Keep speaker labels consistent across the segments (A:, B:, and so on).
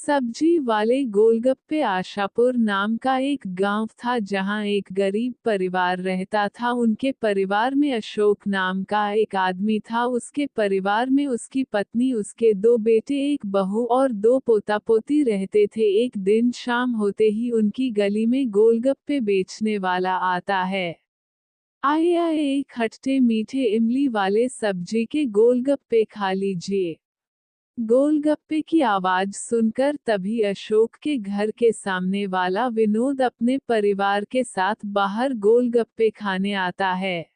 A: सब्जी वाले गोलगप्पे। आशापुर नाम का एक गांव था जहां एक गरीब परिवार रहता था। उनके परिवार में अशोक नाम का एक आदमी था। उसके परिवार में उसकी पत्नी, उसके दो बेटे, एक बहू और दो पोता पोती रहते थे। एक दिन शाम होते ही उनकी गली में गोलगप्पे बेचने वाला आता है। आइए आइए, खट्टे मीठे इमली वाले सब्जी के गोलगप्पे खा लीजिए। गोलगप्पे की आवाज सुनकर तभी अशोक के घर के सामने वाला विनोद अपने परिवार के साथ बाहर गोलगप्पे खाने आता है।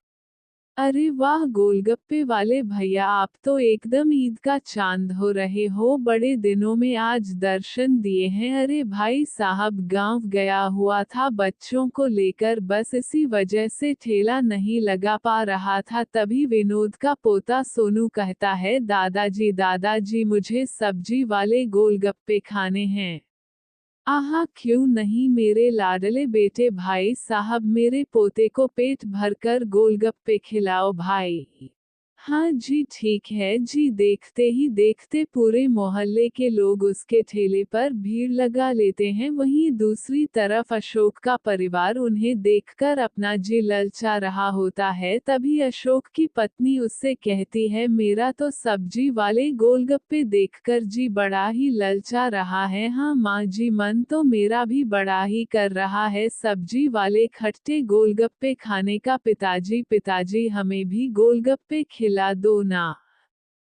A: अरे वाह गोलगप्पे वाले भैया, आप तो एकदम ईद का चांद हो रहे हो। बड़े दिनों में आज दर्शन दिए हैं। अरे भाई साहब, गांव गया हुआ था बच्चों को लेकर, बस इसी वजह से ठेला नहीं लगा पा रहा था। तभी विनोद का पोता सोनू कहता है, दादाजी दादाजी, मुझे सब्जी वाले गोलगप्पे खाने हैं। आहा, क्यों नहीं मेरे लाडले बेटे, भाई साहब मेरे पोते को पेट भरकर गोलगप्पे खिलाओ भाई। हाँ जी ठीक है जी। देखते ही देखते पूरे मोहल्ले के लोग उसके ठेले पर भीड़ लगा लेते हैं। वहीं दूसरी तरफ अशोक का परिवार उन्हें देखकर अपना जी ललचा रहा होता है। तभी अशोक की पत्नी उससे कहती है, मेरा तो सब्जी वाले गोलगप्पे देखकर जी बड़ा ही ललचा रहा है। हाँ माँ जी, मन तो मेरा भी बड़ा ही कर रहा है सब्जी वाले खट्टे गोलगप्पे खाने का। पिताजी पिताजी, हमें भी गोलगप्पे खिला दो ना।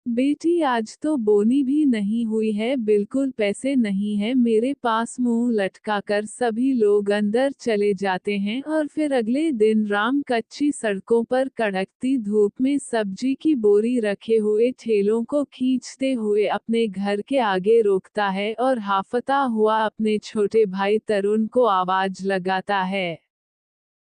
A: बेटी, आज तो बोनी भी नहीं हुई है, बिल्कुल पैसे नहीं है मेरे पास। मुंह लटकाकर सभी लोग अंदर चले जाते हैं और फिर अगले दिन राम कच्ची सड़कों पर कड़कती धूप में सब्जी की बोरी रखे हुए ठेलों को खींचते हुए अपने घर के आगे रोकता है और हाफता हुआ अपने छोटे भाई तरुण को आवाज लगाता है।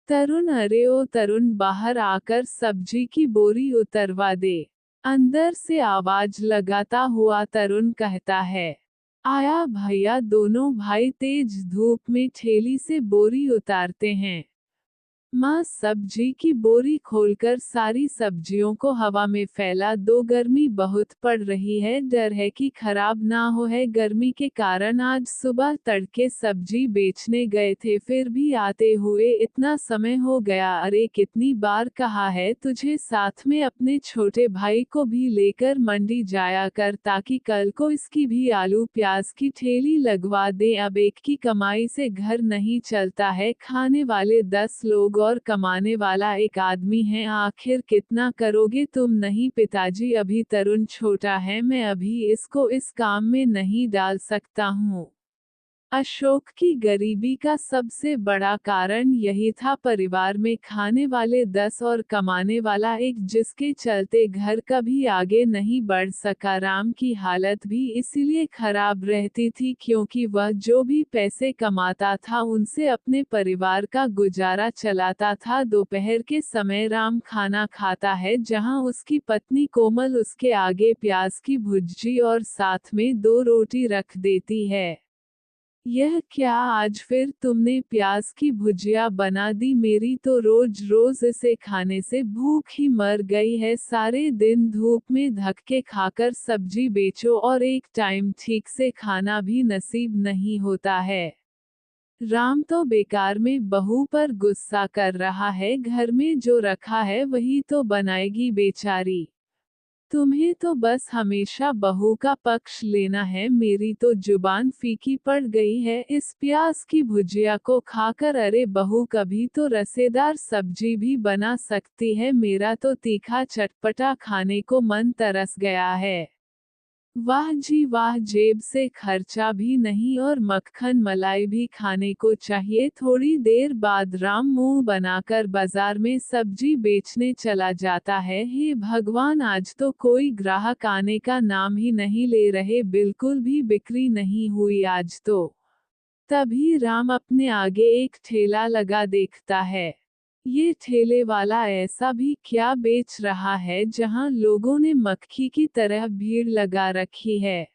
A: तरुण, अरे ओ तरुण, बाहर आकर सब्जी की बोरी उतरवा दे। अंदर से आवाज लगाता हुआ तरुण कहता है, आया भैया। दोनों भाई तेज धूप में ठेली से बोरी उतारते हैं। माँ सब्जी की बोरी खोलकर सारी सब्जियों को हवा में फैला दो। गर्मी बहुत पड़ रही है, डर है कि खराब ना हो है। गर्मी के कारण आज सुबह तड़के सब्जी बेचने गए थे, फिर भी आते हुए इतना समय हो गया। अरे कितनी बार कहा है तुझे, साथ में अपने छोटे भाई को भी लेकर मंडी जाया कर, ताकि कल को इसकी भी आलू प्याज की ठेली लगवा दे। अब एक की कमाई से घर नहीं चलता है, खाने वाले 10 लोग और कमाने वाला एक आदमी है। आखिर कितना करोगे तुम? नहीं पिताजी, अभी तरुण छोटा है, मैं अभी इसको इस काम में नहीं डाल सकता हूँ। अशोक की गरीबी का सबसे बड़ा कारण यही था, परिवार में खाने वाले 10 और कमाने वाला एक, जिसके चलते घर कभी आगे नहीं बढ़ सका। राम की हालत भी इसीलिए खराब रहती थी क्योंकि वह जो भी पैसे कमाता था उनसे अपने परिवार का गुजारा चलाता था। दोपहर के समय राम खाना खाता है, जहां उसकी पत्नी कोमल उसके आगे प्याज की भुर्जी और साथ में 2 रोटी रख देती है। यह क्या, आज फिर तुमने प्याज की भुजिया बना दी? मेरी तो रोज रोज इसे खाने से भूख ही मर गई है। सारे दिन धूप में धक्के खाकर सब्जी बेचो और एक टाइम ठीक से खाना भी नसीब नहीं होता है। राम तो बेकार में बहू पर गुस्सा कर रहा है, घर में जो रखा है वही तो बनाएगी बेचारी। तुम्हें तो बस हमेशा बहू का पक्ष लेना है। मेरी तो जुबान फीकी पड़ गई है इस प्याज की भुजिया को खाकर। अरे बहू, कभी तो रसेदार सब्जी भी बना सकती है, मेरा तो तीखा चटपटा खाने को मन तरस गया है। वाह जी वाह, जेब से खर्चा भी नहीं और मक्खन मलाई भी खाने को चाहिए। थोड़ी देर बाद राम मुंह बनाकर बाजार में सब्जी बेचने चला जाता है। हे भगवान, आज तो कोई ग्राहक आने का नाम ही नहीं ले रहे, बिल्कुल भी बिक्री नहीं हुई आज तो। तभी राम अपने आगे एक ठेला लगा देखता है। ये ठेले वाला ऐसा भी क्या बेच रहा है जहां लोगों ने मक्खी की तरह भीड़ लगा रखी है।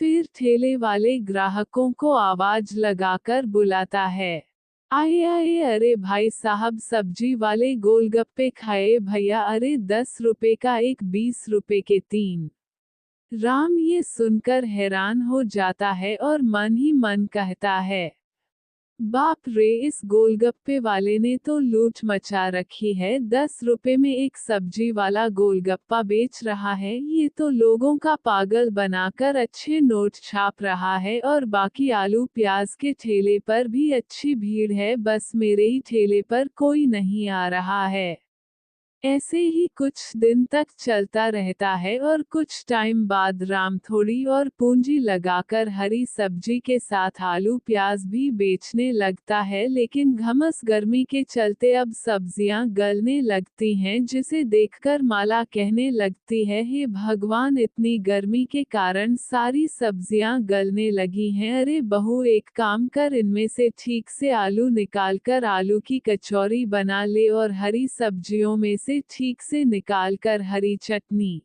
A: फिर ठेले वाले ग्राहकों को आवाज लगाकर बुलाता है, आइए आइए, अरे भाई साहब सब्जी वाले गोलगप्पे खाए भैया। अरे 10 रुपए का एक, 20 रुपए के 3। राम ये सुनकर हैरान हो जाता है और मन ही मन कहता है, बाप रे, इस गोलगप्पे वाले ने तो लूट मचा रखी है। 10 रुपए में एक सब्जी वाला गोलगप्पा बेच रहा है। ये तो लोगों का पागल बनाकर अच्छे नोट छाप रहा है और बाकी आलू प्याज के ठेले पर भी अच्छी भीड़ है, बस मेरे ही ठेले पर कोई नहीं आ रहा है। ऐसे ही कुछ दिन तक चलता रहता है और कुछ टाइम बाद राम थोड़ी और पूंजी लगाकर हरी सब्जी के साथ आलू प्याज भी बेचने लगता है, लेकिन घमस गर्मी के चलते अब सब्जियां गलने लगती हैं, जिसे देखकर माला कहने लगती है, हे भगवान, इतनी गर्मी के कारण सारी सब्जियां गलने लगी हैं। अरे बहू, एक काम कर, इनमें से ठीक से आलू निकालकर आलू की कचौरी बना ले और हरी सब्जियों में से ठीक से निकालकर हरी चटनी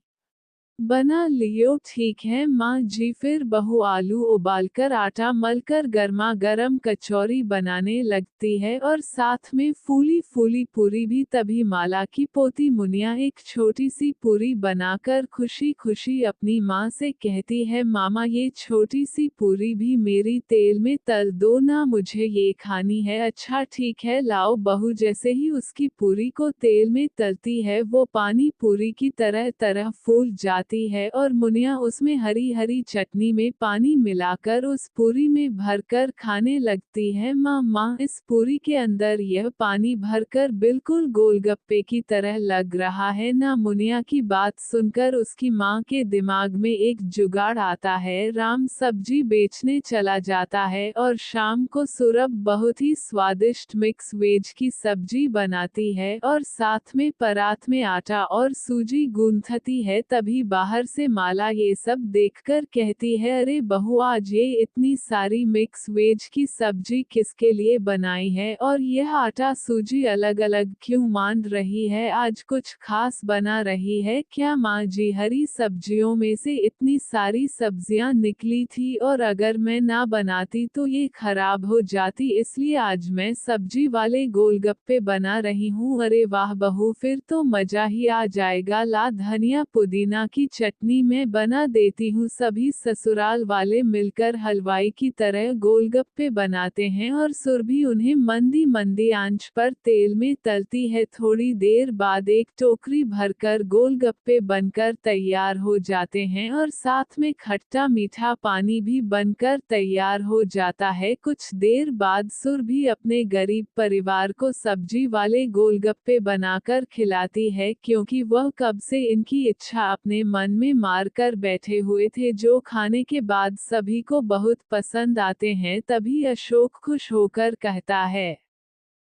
A: बना लियो। ठीक है माँ जी। फिर बहू आलू उबालकर आटा मलकर गर्मा गर्म कचौरी बनाने लगती है और साथ में फूली फूली पूरी भी। तभी माला की पोती मुनिया एक छोटी सी पूरी बनाकर खुशी खुशी अपनी माँ से कहती है, मामा ये छोटी सी पूरी भी मेरी तेल में तल दो ना, मुझे ये खानी है। अच्छा ठीक है लाओ। बहू जैसे ही उसकी पूरी को तेल में तलती है वो पानी पूरी की तरह तरह फूल जाती है और मुनिया उसमें हरी हरी चटनी में पानी मिलाकर उस पूरी में भरकर खाने लगती है। माँ, इस पूरी के अंदर यह पानी भरकर बिल्कुल गोलगप्पे की तरह लग रहा है ना। मुनिया की बात सुनकर उसकी माँ के दिमाग में एक जुगाड़ आता है। राम सब्जी बेचने चला जाता है और शाम को सूरभ बहुत ही स्वादिष्ट मिक्स वेज की सब्जी बनाती है और साथ में परात में आटा और सूजी गूंथती है। तभी बाहर से माला ये सब देखकर कहती है, अरे बहू, आज ये इतनी सारी मिक्स वेज की सब्जी किसके लिए बनाई है और यह आटा सूजी अलग अलग क्यों मान रही है? आज कुछ खास बना रही है क्या माँ जी? हरी सब्जियों में से इतनी सारी सब्जियां निकली थी और अगर मैं ना बनाती तो ये खराब हो जाती, इसलिए आज मैं सब्जी वाले गोलगप्पे बना रही हूँ। अरे वाह बहू, फिर तो मजा ही आ जाएगा। ला धनिया पुदीना की चटनी मैं बना देती हूँ। सभी ससुराल वाले मिलकर हलवाई की तरह गोलगप्पे बनाते हैं और सुरभि उन्हें मंदी मंदी आंच पर तेल में तलती है। थोड़ी देर बाद एक टोकरी भरकर गोलगप्पे बनकर तैयार हो जाते हैं और साथ में खट्टा मीठा पानी भी बनकर तैयार हो जाता है। कुछ देर बाद सुरभि अपने गरीब परिवार को सब्जी वाले गोलगप्पे बनाकर खिलाती है, क्योंकि वह कब से इनकी इच्छा अपने मन में मार कर बैठे हुए थे, जो खाने के बाद सभी को बहुत पसंद आते हैं। तभी अशोक खुश होकर कहता है,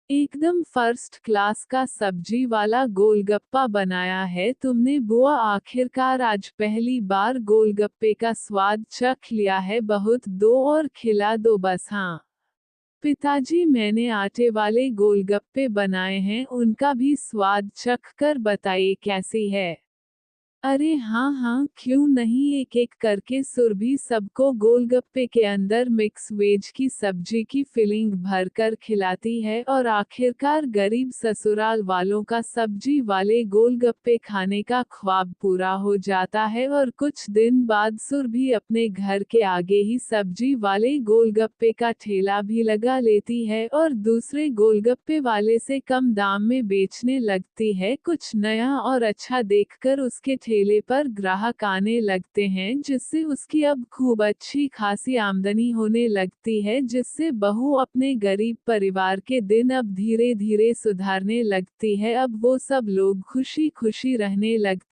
A: एकदम फर्स्ट क्लास का सब्जी वाला गोलगप्पा बनाया है तुमने बुआ। आखिरकार आज पहली बार गोलगप्पे का स्वाद चख लिया है। बहुत दो और खिला दो बस। हाँ पिताजी, मैंने आटे वाले गोलगप्पे बनाए हैं, उनका भी स्वाद चख कर बताइए कैसी है। अरे हाँ हाँ, क्यों नहीं। एक एक करके सुरभि सबको गोलगप्पे के अंदर मिक्स वेज की सब्जी की फिलिंग भरकर खिलाती है और आखिरकार गरीब ससुराल वालों का सब्जी वाले गोलगप्पे खाने का ख्वाब पूरा हो जाता है। और कुछ दिन बाद सुरभि अपने घर के आगे ही सब्जी वाले गोलगप्पे का ठेला भी लगा लेती है और दूसरे गोलगप्पे वाले से कम दाम में बेचने लगती है। कुछ नया और अच्छा देखकर उसके ठेले पर ग्राहक आने लगते हैं, जिससे उसकी अब खूब अच्छी खासी आमदनी होने लगती है, जिससे बहू अपने गरीब परिवार के दिन अब धीरे धीरे सुधारने लगती है। अब वो सब लोग खुशी खुशी रहने लगते